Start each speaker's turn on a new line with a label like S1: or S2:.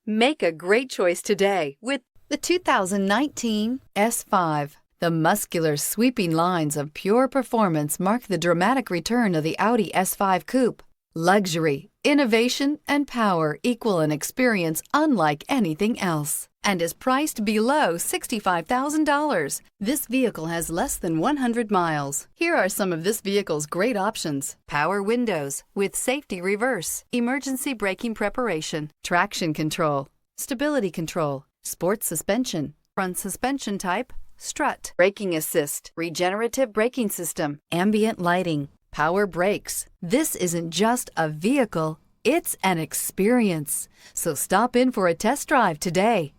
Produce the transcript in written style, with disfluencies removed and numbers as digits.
S1: Make a great choice today with the 2019 S5. The muscular, sweeping lines of pure performance mark the dramatic return of the Audi S5 Coupe. Luxury, innovation, and power equal an experience unlike anything else, and is priced below $65,000. This vehicle has less than 100 miles. Here are some of this vehicle's great options: power windows with safety reverse, emergency braking preparation, traction control, stability control, sports suspension, front suspension type, strut, braking assist, regenerative braking system, ambient lighting, power brakes. This isn't just a vehicle, it's an experience. So stop in for a test drive today.